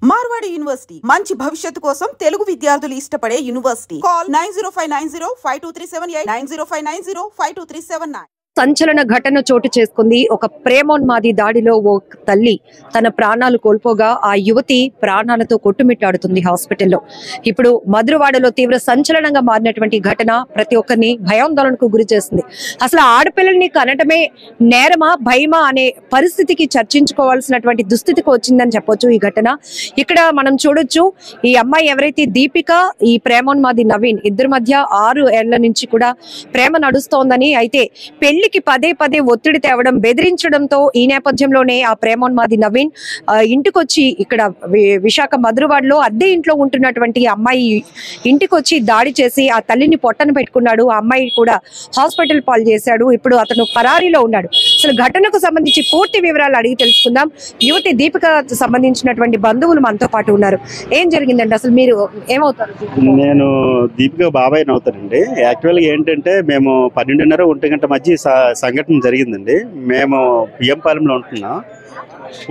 Marwadi university మంచి భవిష్యత్తు కోసం తెలుగు విద్యార్థులు ఇష్టపడే యూనివర్సిటీ. కాల్ 9059052378 9059052379. సంచలన ఘటన చోటు చేసుకుంది. ఒక ప్రేమోన్మాది దాడిలో ఓ తల్లి తన ప్రాణాలు కోల్పోగా ఆ యువతి ప్రాణాలతో కొట్టుమిట్టాడుతుంది హాస్పిటల్లో. ఇప్పుడు మధురవాడలో తీవ్ర సంచలనంగా మారినటువంటి ఘటన ప్రతి ఒక్కరిని భయాందోళనకు గురి చేస్తుంది. అసలు ఆడపిల్లల్ని కనటమే నేరమా భయమా అనే పరిస్థితికి చర్చించుకోవాల్సినటువంటి దుస్థితికి వచ్చిందని చెప్పొచ్చు ఈ ఘటన. ఇక్కడ మనం చూడొచ్చు, ఈ అమ్మాయి ఎవరైతే దీపిక, ఈ ప్రేమోన్మాది నవీన్, ఇద్దరి మధ్య 6 ఏళ్ల నుంచి కూడా ప్రేమ నడుస్తోందని, అయితే పెళ్లి పదే పదే ఒత్తిడి తేవడం, బెదిరించడంతో ఈ నేపథ్యంలోనే ఆ ప్రేమోన్మాది నవీన్ ఇంటికొచ్చి ఇక్కడ విశాఖ మధురవాడలో అద్దె ఇంట్లో ఉంటున్నటువంటి అమ్మాయి ఇంటికొచ్చి దాడి చేసి ఆ తల్లిని పొట్టన పెట్టుకున్నాడు. ఆ అమ్మాయి కూడా హాస్పిటల్ పాలు చేశాడు. ఇప్పుడు అతను పరారీలో ఉన్నాడు. అసలు ఘటనకు సంబంధించి పూర్తి వివరాలు అడిగి తెలుసుకుందాం. యువతి దీపిక సంబంధించినటువంటి బంధువులు మనతో పాటు ఉన్నారు. ఏం జరిగిందండి, అసలు మీరు ఏమవుతారు? నేను దీపిక బాబాయ్ అవుతానండి. యాక్చువల్గా ఏంటంటే మేము 12:30 1 గంట మధ్య సంఘటన జరిగిందండి. మేము బియ్యంపాలెంలో ఉంటున్నాం.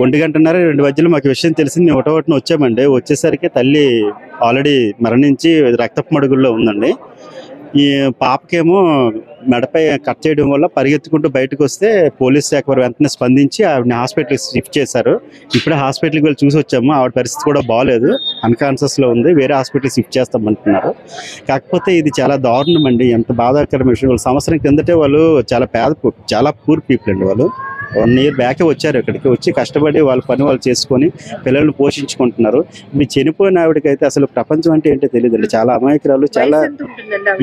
1 గంటన్నర 2 మధ్యలో మాకు విషయం తెలిసింది. మేము ఒకటోటిన వచ్చామండి. వచ్చేసరికి తల్లి ఆల్రెడీ మరణించి రక్తపు మడుగుల్లో ఉందండి. ఈ పాపకేమో మెడపై కట్ చేయడం వల్ల పరిగెత్తుకుంటూ బయటకు వస్తే పోలీస్ శాఖ వారు వెంటనే స్పందించి ఆవిడని హాస్పిటల్కి షిఫ్ట్ చేశారు. ఇప్పుడే హాస్పిటల్కి వెళ్ళి చూసి వచ్చాము. ఆవిడ పరిస్థితి కూడా బాగాలేదు, అన్కాన్షియస్లో ఉంది. వేరే హాస్పిటల్ షిఫ్ట్ చేస్తామంటున్నారు. కాకపోతే ఇది చాలా దారుణం అండి. ఎంత బాధాకరమైన విషయం. వాళ్ళు సంవత్సరం కిందటే వాళ్ళు చాలా పూర్ పీపుల్ అండి. వాళ్ళు 1 year బ్యాకే వచ్చారు. ఇక్కడికి వచ్చి కష్టపడి వాళ్ళ పని వాళ్ళు చేసుకొని పిల్లల్ని పోషించుకుంటున్నారు. మీ చనిపోయిన ఆవిడకైతే అసలు ప్రపంచం అంటే ఏంటో తెలియదండి. చాలా అమాయకురాలు. చాలా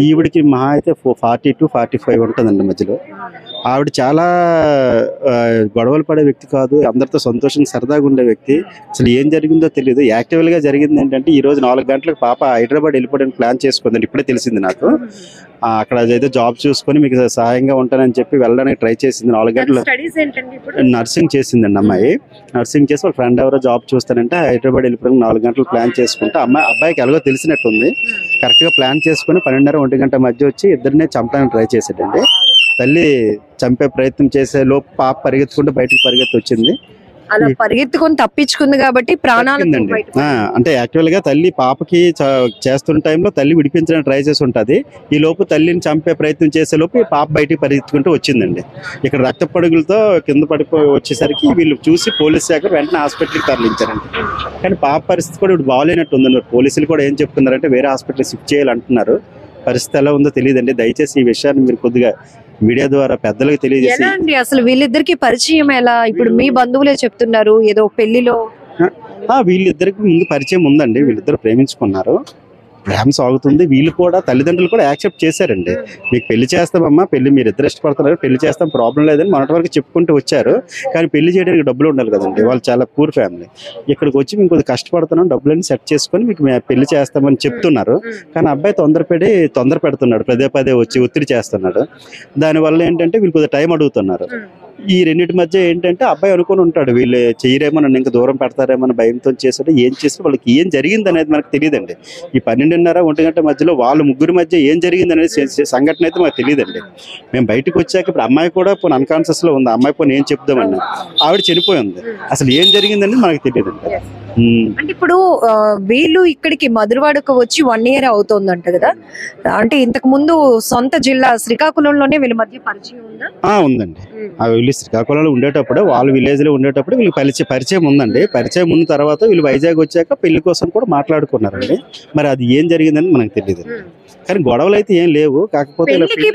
ఈవిడికి మహా అయితే 40 to 45 ఉంటుందండి మధ్యలో. ఆవిడ చాలా గొడవలు పడే వ్యక్తి కాదు. అందరితో సంతోషంగా సరదాగా ఉండే వ్యక్తి. అసలు ఏం జరిగిందో తెలియదు. యాక్టివల్గా జరిగింది ఏంటంటే, ఈ రోజు 4 గంటలకు పాప హైదరాబాద్ వెళ్ళిపోవడానికి ప్లాన్ చేసుకుందండి. ఇప్పుడే తెలిసింది నాకు. అక్కడ ఏదో జాబ్ చూసుకొని మీకు సహాయంగా ఉంటానని చెప్పి వెళ్ళడానికి ట్రై చేసింది. 4 గంటలు నర్సింగ్ చేసిందండి అమ్మాయి. నర్సింగ్ చేసి వాళ్ళ ఫ్రెండ్ ఎవరో జాబ్ చూస్తానంటే హైదరాబాద్ వెళ్ళిపోవడానికి 4 గంటలు ప్లాన్ చేసుకుంటే అబ్బాయికి ఎలాగో తెలిసినట్టుంది. కరెక్ట్గా ప్లాన్ చేసుకుని 12:30 1 గంట మధ్య వచ్చి ఇద్దరినే చంపడానికి ట్రై చేసాడండి. తల్లి చంపే ప్రయత్నం చేసే లోపు పాప పరిగెత్తుకుంటూ బయటకు పరిగెత్తి వచ్చింది. అలా పరిగెత్తుకొని తప్పించుకుంది కాబట్టి ప్రాణాలండి. అంటే యాక్చువల్ గా తల్లి పాపకి చేస్తున్న టైంలో తల్లి విడిపించడానికి ట్రై చేసి ఉంటది. ఈ లోపు తల్లిని చంపే ప్రయత్నం చేసే లోపు పాప బయటికి పరిగెత్తుకుంటూ వచ్చిందండి. ఇక్కడ రక్త పడుగులతో కింద పడిపోయి వచ్చేసరికి వీళ్ళు చూసి పోలీస్ శాఖ వెంటనే హాస్పిటల్కి తరలించారండి. కానీ పాప పరిస్థితి కూడా ఇప్పుడు బాగాలేనట్టు ఉందన్నారు. పోలీసులు కూడా ఏం చెప్తున్నారంటే వేరే హాస్పిటల్ షిఫ్ట్ చేయాలంటున్నారు. పరిస్థితి ఎలా ఉందో తెలియదండి. దయచేసి ఈ విషయాన్ని మీరు కొద్దిగా మీడియా ద్వారా పెద్దలకు తెలియజేసి. అసలు వీళ్ళిద్దరికి పరిచయం ఎలా? ఇప్పుడు మీ బంధువులే చెప్తున్నారు ఏదో పెళ్లిలో. వీళ్ళిద్దరికి ముందు పరిచయం ఉందండి. వీళ్ళిద్దరు ప్రేమించుకున్నారు. ప్రేమ సాగుతుంది. వీళ్ళు కూడా తల్లిదండ్రులు కూడా యాక్సెప్ట్ చేశారండి. మీకు పెళ్లి చేస్తామమ్మా, పెళ్లి మీరు ఇద్దరు ఇష్టపడుతున్నారు, పెళ్లి చేస్తాం, ప్రాబ్లం లేదని మొన్నటి వరకు చెప్పుకుంటూ వచ్చారు. కానీ పెళ్లి చేయడానికి డబ్బులు ఉండాలి కదండి. వాళ్ళు చాలా పూర్ ఫ్యామిలీ. ఇక్కడికి వచ్చి మేము కొద్దిగా కష్టపడుతున్నాం, డబ్బులన్నీ సెట్ చేసుకొని మీకు పెళ్లి చేస్తామని చెప్తున్నారు. కానీ అబ్బాయి తొందర పెడుతున్నాడు. పదే వచ్చి ఒత్తిడి చేస్తున్నాడు. దానివల్ల ఏంటంటే వీళ్ళు కొద్దిగా టైం అడుగుతున్నారు. ఈ రెండింటి మధ్య ఏంటంటే అబ్బాయి అనుకుని ఉంటాడు వీళ్ళు చేయరేమో, నన్ను ఇంకా దూరం పెడతారేమో భయంతో చేశాడు. ఏం చేసి వాళ్ళకి ఏం జరిగింది అనేది మనకు తెలియదండి. ఈ 12:30 1 గంట మధ్యలో వాళ్ళ ముగ్గురి మధ్య ఏం జరిగింది అనేది సంఘటన అయితే మాకు తెలియదండి. మేము బయటకు వచ్చాక ఇప్పుడు అమ్మాయి కూడా పోనీ అన్కాన్షియస్ లో ఉంది. అమ్మాయి పోనీ ఏం చెప్దామన్నా ఆవిడ చనిపోయింది. అసలు ఏం జరిగిందని మనకు తెలియదండి. అంటే ఇప్పుడు వీళ్ళు ఇక్కడికి మధురవాడకు వచ్చి 1 year అవుతోందంట కదా. అంటే ఇంతకు ముందు సొంత జిల్లా శ్రీకాకుళంలోనే వీళ్ళ మధ్య పరిచయం ఉందా? ఉందండి. వీళ్ళు శ్రీకాకుళంలో ఉండేటప్పుడు, వాళ్ళ విలేజ్ లో ఉండేటప్పుడు వీళ్ళకి పరిచయం ఉందండి. పరిచయం ఉన్న తర్వాత వీళ్ళు వైజాగ్ వచ్చాక పెళ్లి కోసం కూడా మాట్లాడుకున్నారండి. మరి అది ఏం జరిగిందని మనకు తెలియదు. కానీ గొడవలు అయితే ఏం లేవు. కాకపోతే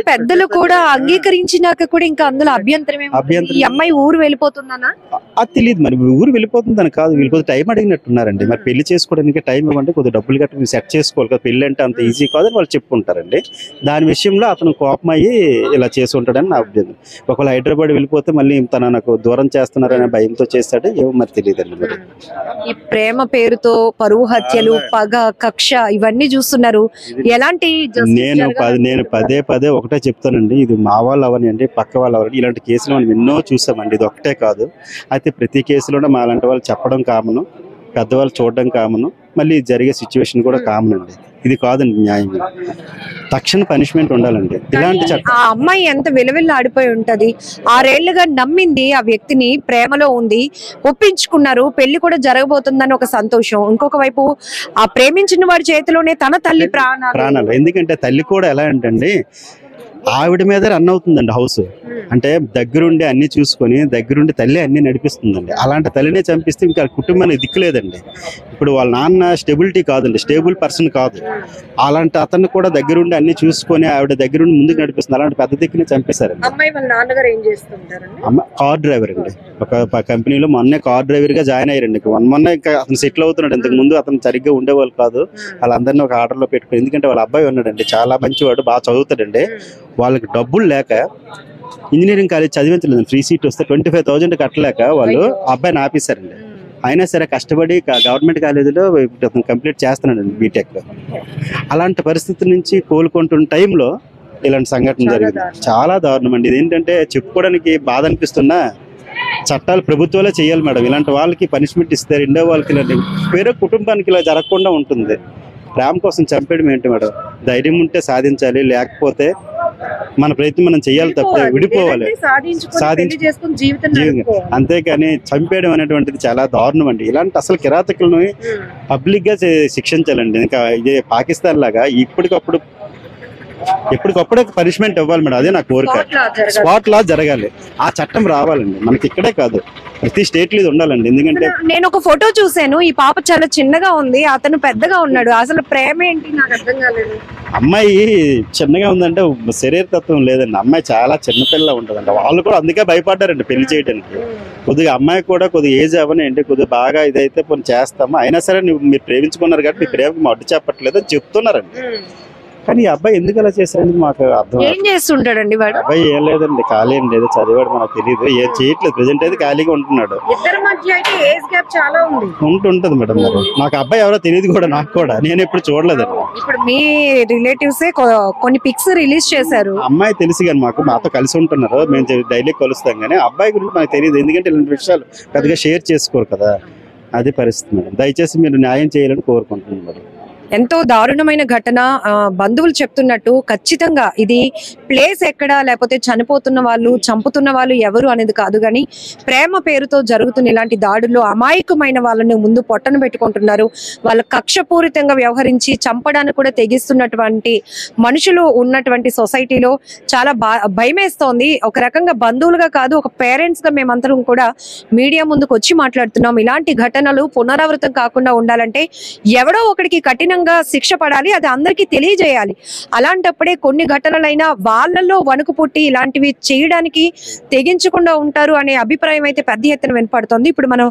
పెద్దలు కూడా అంగీకరించినాక కూడా ఇంకా అందులో అభ్యంతరం ఈ అమ్మాయి ఊరు వెళ్ళిపోతుందనా అది తెలియదు. మరి ఊరు వెళ్ళిపోతుందని కాదు, వీళ్ళు కొద్దిగా టైం అడిగినట్టున్నారండి. మరి పెళ్లి చేసుకోవడానికి టైం ఇవ్వండి, కొద్దిగా డబ్బులు గట్రా సెట్ చేసుకోవాలి కదా. పెళ్లి అంటే అంత ఈజీ కాదని వాళ్ళు చెప్పుకుంటారండి. దాని విషయంలో అతను కోపం అయ్యి ఇలా చేసి ఉంటాడని నా అభ్యర్థం. ఒకవేళ హైదరాబాద్ వెళ్ళిపోతే మళ్ళీ నాకు దూరం చేస్తున్నారనే భయంతో చేస్తాడు ఏమో మరి తెలియదండి. మరి ఈ ప్రేమ పేరుతో పరువు హత్యలు, పగ, కక్ష ఇవన్నీ చూస్తున్నారు. ఎలాంటి నేను పదే ఒకటే చెప్తానండి. ఇది మా వాళ్ళు అవనండి, పక్క వాళ్ళు అవని, ఇలాంటి కేసులు మనం ఎన్నో చూసామండి. ఇది ఒకటే కాదు. అయితే ప్రతి కేసులోనే మా లాంటి వాళ్ళు చెప్పడం కామను, పెద్దవాళ్ళు చూడడం కామను, మళ్ళీ జరిగే సిచ్యువేషన్ కూడా కామన్ అండి. ఇది కాదండి న్యాయం. తక్షణ పనిష్మెంట్ ఉండాలండి ఇలాంటి చట్టం. ఆ అమ్మాయి ఎంత విలువిల్లు ఆడిపోయి ఉంటది. 6 ఏళ్లుగా నమ్మింది ఆ వ్యక్తిని, ప్రేమలో ఉంది, ఒప్పించుకున్నారు, పెళ్లి కూడా జరగబోతుందని ఒక సంతోషం. ఇంకొక వైపు ఆ ప్రేమించిన వాడి చేతిలోనే తన తల్లి ప్రాణాలు. ఎందుకంటే తల్లి కూడా ఎలా అంటే ఆవిడ మీద రన్ అవుతుందండి హౌస్. అంటే దగ్గరుండి అన్ని చూసుకొని దగ్గరుండి తల్లి అన్ని నడిపిస్తుందండి. అలాంటి తల్లినే చంపిస్తే ఇంకా కుటుంబానికి దిక్కులేదండి. ఇప్పుడు వాళ్ళ నాన్న స్టెబిలిటీ కాదండి, స్టేబుల్ పర్సన్ కాదు. అలాంటి అతను కూడా దగ్గరుండి అన్ని చూసుకొని ఆవిడ దగ్గరుండి ముందుకు నడిపిస్తుంది. అలాంటి పెద్ద దిక్కుని చంపేశారండి. అమ్మాయి వాళ్ళ నాన్నగారు ఏం చేస్తుంటారండి? కార్ డ్రైవర్ అండి. ఒక కంపెనీలో మొన్నే కార్ డ్రైవర్ గా జాయిన్ అయ్యారండి. మొన్న ఇంకా అతను సెటిల్ అవుతున్నాడు. ఇంతకు ముందు అతను సరిగ్గా ఉండేవాళ్ళు కాదు. వాళ్ళందరినీ ఒక ఆర్డర్ లో పెట్టుకుని, ఎందుకంటే వాళ్ళ అబ్బాయి ఉన్నాడండి, చాలా మంచివాడు, బాగా చదువుతాడండి. వాళ్ళకి డబ్బులు లేక ఇంజనీరింగ్ కాలేజ్ చదివించలేదు. ఫ్రీ సీట్ వస్తే 25,000 కట్టలేక వాళ్ళు అబ్బాయిని ఆపేశారండి. అయినా సరే కష్టపడి గవర్నమెంట్ కాలేజీలో కంప్లీట్ చేస్తున్నాడండి బీటెక్. అలాంటి పరిస్థితి నుంచి కోలుకుంటున్న టైంలో ఇలాంటి సంఘటన జరిగింది. చాలా దారుణం అండి. ఇదేంటంటే చెప్పుకోవడానికి బాధ అనిపిస్తున్నా చట్టాలు ప్రభుత్వాలే చేయాలి మేడం. ఇలాంటి వాళ్ళకి పనిష్మెంట్ ఇస్తే రెండో వాళ్ళకి ఇలాంటి వేరే కుటుంబానికి ఇలా జరగకుండా ఉంటుంది. ప్రేమ కోసం చంపేయడం ఏంటి మేడం? ధైర్యం ఉంటే సాధించాలి, లేకపోతే మన ప్రయత్నం మనం చెయ్యాలి, తప్ప విడిపోవాలి, అంతేకాని చంపేయడం అనేటువంటిది చాలా దారుణం అండి. ఇలాంటి అసలు కిరాతకులను పబ్లిక్ గా శిక్షించాలండి. ఇంకా ఇదే పాకిస్తాన్ లాగా ఎప్పటికప్పుడు పనిష్మెంట్ ఇవ్వాలి మేడం. అదే నా కోరిక. స్పాట్ లా జరగాలి. ఆ చట్టం రావాలండి. మనకి ఇక్కడే కాదు, ప్రతి స్టేట్ లో ఉండాలండి. ఎందుకంటే నేను ఒక ఫోటో చూసాను, ఈ పాప చాలా చిన్నగా ఉంది, అతను పెద్దగా ఉన్నాడు. అసలు ప్రేమ ఏంటి నాకు అర్థం కాలేదు. అమ్మాయి చిన్నగా ఉందంటే శరీరతత్వం లేదండి. అమ్మాయి చాలా చిన్నపిల్ల ఉంటదండి. వాళ్ళు కూడా అందుకే భయపడ్డారండి పెళ్లి చేయడానికి. కొద్దిగా అమ్మాయి కూడా కొద్దిగా ఏజ్ అవనండి, కొద్దిగా బాగా ఇదైతే కొన్ని చేస్తాము, అయినా సరే మీరు ప్రేమించుకున్నారు కాబట్టి మీ ప్రేమకు అడ్డు చెప్పట్లేదు అని చెప్తున్నారండి. కానీ ఈ అబ్బాయి ఎందుకు అలా చేశారని మాకు అర్థం. ఏం చేస్తుంటాడండి వాడు? అబ్బాయి ఏం లేదండి, ఖాళీ అండి, ఏదో చదివాడు, మనకు తెలియదు, ఏం చేయట్లేదు. ప్రెసెంట్ అయితే ఖాళీగా ఉంటున్నాడు. ఉంటది మేడం. మరి నాకు అబ్బాయి ఎవరో తెలియదు కూడా, నాకు కూడా, నేను ఎప్పుడు చూడలేదండి. ఇప్పుడు మీ రిలేటివ్స్ కొన్ని పిక్స్ రిలీజ్ చేశారు. అమ్మాయి తెలుసు కానీ మాతో కలిసి ఉంటున్నారు, మేము డైలీ కలుస్తాం. కానీ అబ్బాయి గురించి మనకు తెలియదు, ఎందుకంటే ఇలాంటి విషయాలు పెద్దగా షేర్ చేసుకోరు కదా. అది పరిస్థితి మేడం. దయచేసి మీరు న్యాయం చేయాలని కోరుకుంటున్నాను మేడం. ఎంతో దారుణమైన ఘటన. బంధువులు చెప్తున్నట్టు ఖచ్చితంగా ఇది ప్లేస్ ఎక్కడ, లేకపోతే చనిపోతున్న వాళ్ళు, చంపుతున్న వాళ్ళు ఎవరు అనేది కాదు, కానీ ప్రేమ పేరుతో జరుగుతున్న ఇలాంటి దాడుల్లో అమాయకమైన వాళ్ళని ముందు పొట్టను పెట్టుకుంటున్నారు. వాళ్ళ కక్షపూరితంగా వ్యవహరించి చంపడానికి కూడా తెగిస్తున్నటువంటి మనుషులు ఉన్నటువంటి సొసైటీలో చాలా భయమేస్తోంది. ఒక రకంగా బంధువులుగా కాదు, ఒక పేరెంట్స్ గా మేమందరం కూడా మీడియా ముందుకు వచ్చి మాట్లాడుతున్నాం. ఇలాంటి ఘటనలు పునరావృతం కాకుండా ఉండాలంటే ఎవడో ఒకడికి కఠిన శిక్ష పడాలి, అది అందరికీ తెలియజేయాలి. అలాంటప్పుడే కొన్ని ఘటనలైనా వాళ్ళల్లో వణుకు పుట్టి ఇలాంటివి చేయడానికి తెగించకుండా ఉంటారు అనే అభిప్రాయం అయితే పెద్ద ఎత్తున వినపడుతోంది. ఇప్పుడు మనం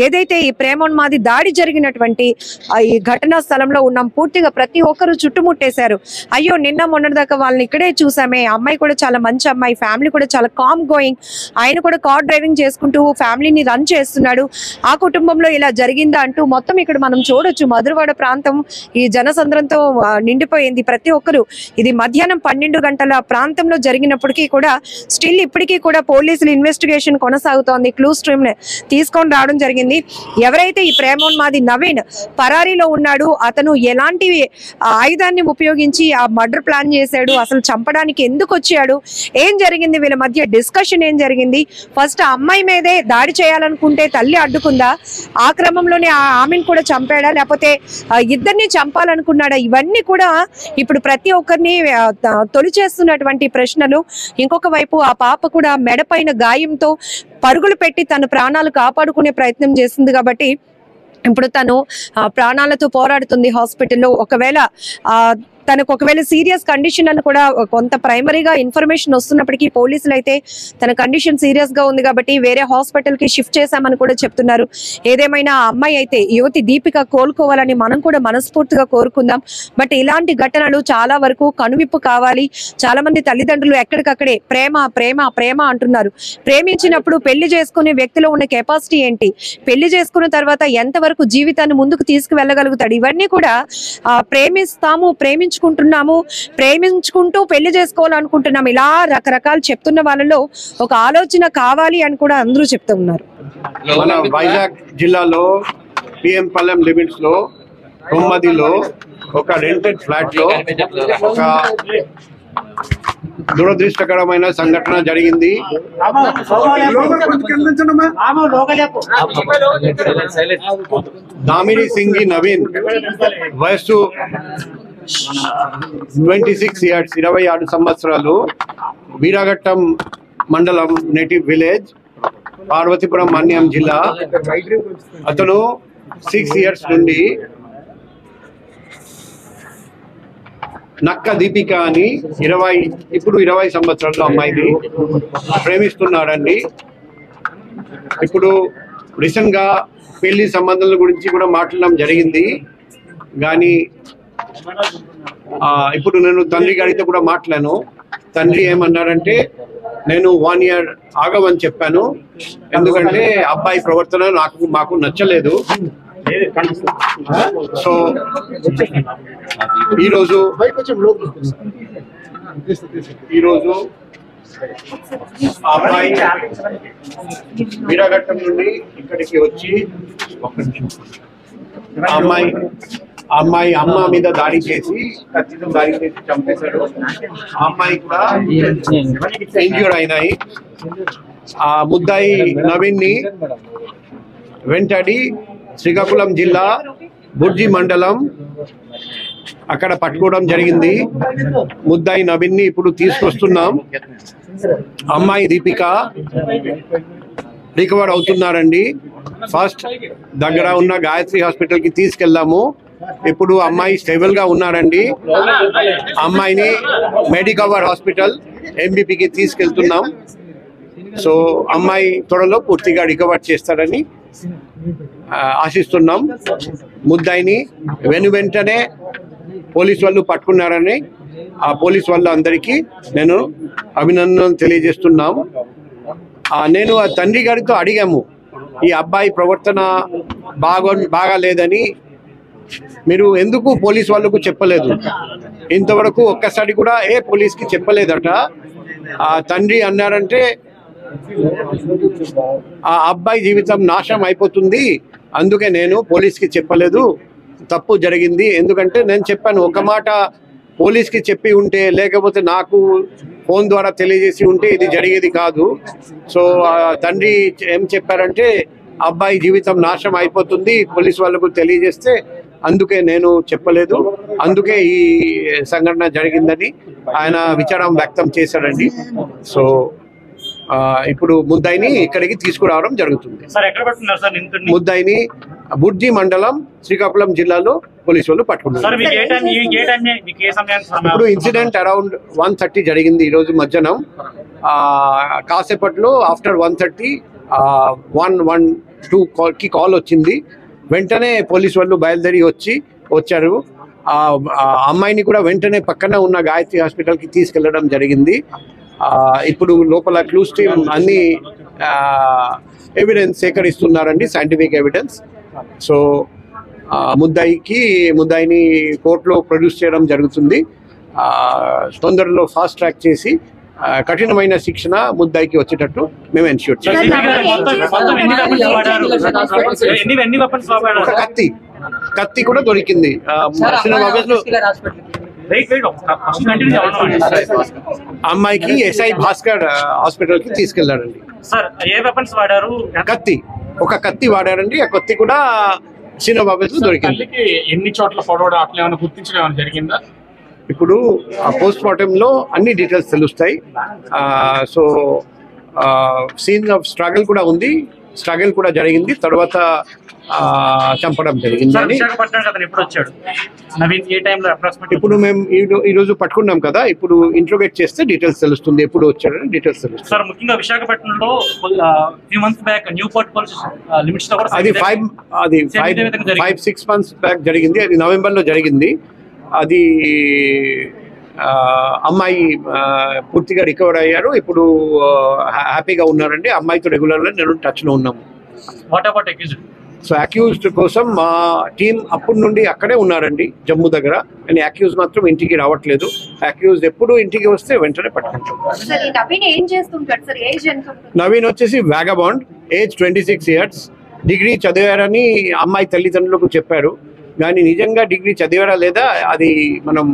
ఏదైతే ఈ ప్రేమోన్మాది దాడి జరిగినటువంటి ఈ ఘటనా స్థలంలో ఉన్నాం. పూర్తిగా ప్రతి ఒక్కరు చుట్టుముట్టేశారు. అయ్యో నిన్న మొన్నటిదాకా వాళ్ళని ఇక్కడే చూసామే, అమ్మాయి కూడా చాలా మంచి అమ్మాయి, ఫ్యామిలీ కూడా చాలా కామ్ గోయింగ్, ఆయన కూడా కార్ డ్రైవింగ్ చేసుకుంటూ ఫ్యామిలీని రన్ చేస్తున్నాడు, ఆ కుటుంబంలో ఇలా జరిగిందా అంటూ మొత్తం ఇక్కడ మనం చూడొచ్చు. మధురవాడ ప్రాంతం ఈ జనసంద్రంతో నిండిపోయింది. ప్రతి ఒక్కరు ఇది మధ్యాహ్నం 12 గంటల ప్రాంతంలో జరిగినప్పటికీ కూడా స్టిల్ ఇప్పటికీ కూడా పోలీసులు ఇన్వెస్టిగేషన్ కొనసాగుతోంది. క్లూ స్ట్రీమ్ తీసుకొని రావడం జరిగింది. ఎవరైతే ఈ ప్రేమోన్మాది నవీన్ పరారీలో ఉన్నాడు, అతను ఎలాంటి ఆయుధాన్ని ఉపయోగించి ఆ మర్డర్ ప్లాన్ చేశాడు, అసలు చంపడానికి ఎందుకు వచ్చాడు, ఏం జరిగింది, వీళ్ళ మధ్య డిస్కషన్ ఏం జరిగింది, ఫస్ట్ ఆ అమ్మాయి మీదే దాడి చేయాలనుకుంటే తల్లి అడ్డుకుందా, ఆ క్రమంలోనే ఆమెను కూడా చంపాడా, లేకపోతే ఇద్దరిని చంపాలనుకున్నాడా, ఇవన్నీ కూడా ఇప్పుడు ప్రతి ఒక్కరిని తొలి చేస్తున్నటువంటి ప్రశ్నలు. ఇంకొక వైపు ఆ పాప కూడా మెడపైన గాయంతో పరుగులు పెట్టి తన ప్రాణాలు కాపాడుకునే ప్రయత్నం చేస్తుంది. కాబట్టి ఇప్పుడు తను ప్రాణాలతో పోరాడుతుంది హాస్పిటల్లో. ఒకవేళ తనకు సీరియస్ కండిషన్ అని కూడా కొంత ప్రైమరీగా ఇన్ఫర్మేషన్ వస్తున్నప్పటికీ పోలీసులు అయితే తన కండిషన్ సీరియస్ గా ఉంది కాబట్టి వేరే హాస్పిటల్ కి షిఫ్ట్ చేశామని కూడా చెప్తున్నారు. ఏదేమైనా ఆ అమ్మాయి అయితే యువతి దీపిక కోలుకోవాలని మనం కూడా మనస్ఫూర్తిగా కోరుకుందాం. బట్ ఇలాంటి ఘటనలు చాలా వరకు కనువిప్పు కావాలి. చాలా మంది తల్లిదండ్రులు ఎక్కడికక్కడే ప్రేమ ప్రేమ ప్రేమ అంటున్నారు. ప్రేమించినప్పుడు పెళ్లి చేసుకునే వ్యక్తిలో ఉన్న కెపాసిటీ ఏంటి, పెళ్లి చేసుకున్న తర్వాత ఎంతవరకు జీవితాన్ని ముందుకు తీసుకువెళ్ళగలుగుతాడు, ఇవన్నీ కూడా ప్రేమించుకుంటూ పెళ్లి చేసుకోవాలనుకుంటున్నాం, ఇలా రకరకాలు చెప్తున్న వాళ్ళలో ఒక ఆలోచన కావాలి అని కూడా అందరూ చెప్తూ ఉన్నారు. మన వైజాగ్ జిల్లాలో పిఎం పాలెం లిమిట్స్ లో తొమ్మిదిలో ఒక రెంటెడ్ ఫ్లాట్ లో ఒక దురదృష్టకరమైన సంఘటన జరిగింది. దామిని సింగి నవీన్ వయస్సు 26 years 26 సంవత్సరాలు, వీరాఘట్టం మండలం, నేటివ్ విలేజ్, పార్వతీపురం, మన్యం జిల్లా. అతను 6 years నుండి నక్క దీపిక అని 20 సంవత్సరాల అమ్మాయిని ప్రేమిస్తున్నాడండి. ఇప్పుడు రీసెంట్ గా పెళ్లి సంబంధాల గురించి కూడా మాట్లాడడం జరిగింది. కానీ ఇప్పుడు నేను తండ్రి గారితో కూడా మాట్లాడాను. తండ్రి ఏమన్నారంటే, నేను 1 year ఆగమని చెప్పాను, ఎందుకంటే అబ్బాయి ప్రవర్తన మాకు నచ్చలేదు. సో ఈరోజు అబ్బాయి వీరాఘట్టం నుండి ఇక్కడికి వచ్చి అమ్మాయి అమ్మ మీద దాడి చేసి, కత్తితో దాడి చేసి చంపేశాడు. ఆ అమ్మాయి కూడా ఇంజ్యూర్డ్ అయినాయి. ఆ ముద్దాయి నవీన్ ని వెంటాడి శ్రీకాకుళం జిల్లా బుర్జి మండలం అక్కడ పట్టుకోవడం జరిగింది. ముద్దాయి నవీన్ ని ఇప్పుడు తీసుకొస్తున్నాం. అమ్మాయి దీపిక రికవర్ అవుతున్నారండి. ఫస్ట్ దగ్గర ఉన్న గాయత్రి హాస్పిటల్ కి తీసుకెళ్లాము. ఇప్పుడు అమ్మాయి స్టేబుల్ గా ఉన్నారండి. అమ్మాయిని మెడికవర్ హాస్పిటల్ ఎంబీపీకి తీసుకెళ్తున్నాం. సో అమ్మాయి త్వరలో పూర్తిగా రికవర్ చేస్తారని ఆశిస్తున్నాం. ముద్దాయిని వెంటనే పోలీసు వాళ్ళు పట్టుకున్నారని ఆ పోలీసు వాళ్ళందరికీ నేను అభినందనలు తెలియజేస్తున్నాం. నేను ఆ తండ్రి గారితో అడిగాము, ఈ అబ్బాయి ప్రవర్తన బాగాలేదని మీరు ఎందుకు పోలీసు వాళ్ళకు చెప్పలేదు? ఇంతవరకు ఒక్కసారి కూడా పోలీస్కి చెప్పలేదట. ఆ తండ్రి అన్నారంటే, ఆ అబ్బాయి జీవితం నాశనం అయిపోతుంది, అందుకే నేను పోలీస్కి చెప్పలేదు, తప్పు జరిగింది. ఎందుకంటే నేను చెప్పాను, ఒక మాట పోలీస్కి చెప్పి ఉంటే, లేకపోతే నాకు ఫోన్ ద్వారా తెలియజేసి ఉంటే ఇది జరిగేది కాదు. సో తండ్రి ఏం చెప్పారంటే, అబ్బాయి జీవితం నాశనం అయిపోతుంది, పోలీసు వాళ్ళకు తెలియజేస్తే, అందుకే నేను చెప్పలేదు, అందుకే ఈ సంఘటన జరిగిందని ఆయన విచారం వ్యక్తం చేశారండి. సో ఇప్పుడు ముద్దాయిని ఇక్కడికి తీసుకురావడం జరుగుతుంది. ముద్దాయిని బుర్జి మండలం, శ్రీకాకుళం జిల్లాలో పోలీసు వాళ్ళు పట్టుకున్నారు. ఇప్పుడు ఇన్సిడెంట్ అరౌండ్ 1:30 జరిగింది ఈరోజు మధ్యాహ్నం. కాసేపట్లో ఆఫ్టర్ 1:30 112కి కాల్ వచ్చింది. వెంటనే పోలీసు వాళ్ళు బయలుదేరి వచ్చారు. ఆ అమ్మాయిని కూడా వెంటనే పక్కన ఉన్న గాయత్రి హాస్పిటల్కి తీసుకెళ్లడం జరిగింది. ఇప్పుడు లోపల క్లూస్ టీమ్ అన్ని ఎవిడెన్స్ సేకరిస్తున్నారండి, సైంటిఫిక్ ఎవిడెన్స్. సో ముద్దాయిని కోర్టులో ప్రొడ్యూస్ చేయడం జరుగుతుంది. తొందరలో ఫాస్ట్ ట్రాక్ చేసి కఠినమైన శిక్షణ ముద్దాయికి వచ్చేటట్టు మేము ఎన్ష్యూర్ చేస్తాం. కత్తి కూడా దొరికింది. అమ్మాయికి ఎస్ఐ భాస్కర్ హాస్పిటల్ కి తీసుకెళ్లారండి. ఒక కత్తి వాడారండి. ఆ కత్తి కూడా చిన్న బాబు దొరికింది. ఎన్ని చోట్ల ఫార్వర్డ్ అట్లా ఏమైనా గుర్తించడం జరిగిందా? ఇప్పుడు ఆ పోస్ట్ మార్టం లో అన్ని డీటెయిల్స్ తెలుస్తాయి. సో సీన్ ఆఫ్ స్ట్రగల్ కూడా ఉంది, స్ట్రగల్ కూడా జరిగింది, తర్వాత చంపడం జరిగింది. ఇప్పుడు మేము ఈరోజు పట్టుకున్నాం కదా, ఇప్పుడు ఇంట్రోగేట్ చేస్తే డీటెయిల్స్ తెలుస్తుంది, ఎప్పుడు వచ్చాడని డీటెయిల్స్ తెలుస్తుంది. సార్, ముఖ్యంగా విశాఖపట్నంలో few months back Newport police limits లో అది 5-6 months బ్యాక్ జరిగింది. అది నవంబర్ లో జరిగింది. అది అమ్మాయి పూర్తిగా రికవర్ అయ్యారు. ఇప్పుడు హ్యాపీగా ఉన్నారండి. అమ్మాయితో రెగ్యులర్గా నేను టచ్ లో ఉన్నాము. సో అక్యూజ్డ్ కోసం మా టీం అప్పటి నుండి అక్కడే ఉన్నారండి, జమ్మూ దగ్గర. కానీ అక్యూజ్ మాత్రం ఇంటికి రావట్లేదు. అక్యూజ్ ఎప్పుడు ఇంటికి వస్తే వెంటనే పట్టుకుంటాం. నవీన్ వచ్చేసి వ్యాగబాండ్, ఏజ్ 26 years, డిగ్రీ చదివారని అమ్మాయి తల్లిదండ్రులకు చెప్పారు. కానీ నిజంగా డిగ్రీ చదివారా లేదా అది మనం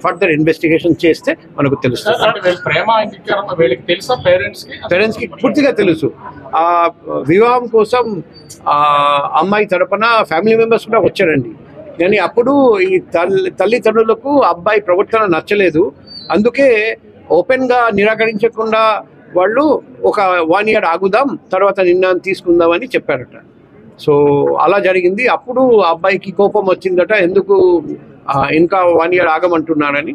ఫర్దర్ ఇన్వెస్టిగేషన్ చేస్తే మనకు తెలుస్తుంది. అంటే వీళ్ళ ప్రేమ అంగీకారం వీళ్ళకి తెలుసా పేరెంట్స్ కి పూర్తిగా తెలుసు. ఆ వివాహం కోసం అమ్మాయి తరపున ఫ్యామిలీ మెంబర్స్ కూడా వచ్చారండి. కానీ అప్పుడు ఈ తల్లిదండ్రులకు అబ్బాయి ప్రవర్తన నచ్చలేదు. అందుకే ఓపెన్ గా నిరాకరించకుండా వాళ్ళు ఒక 1 year ఆగుదాం, తర్వాత నిర్ణయం తీసుకుందామని చెప్పారట. సో అలా జరిగింది. అప్పుడు అబ్బాయికి కోపం వచ్చిందట, ఎందుకు ఇంకా 1 year ఆగమంటున్నారని.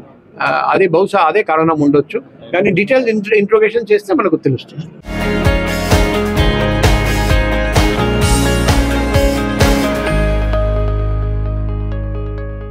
అదే బహుశా అదే కారణం ఉండొచ్చు. కానీ డీటెయిల్స్ ఇంట్రోగేషన్ చేస్తే మనకు తెలుస్తుంది.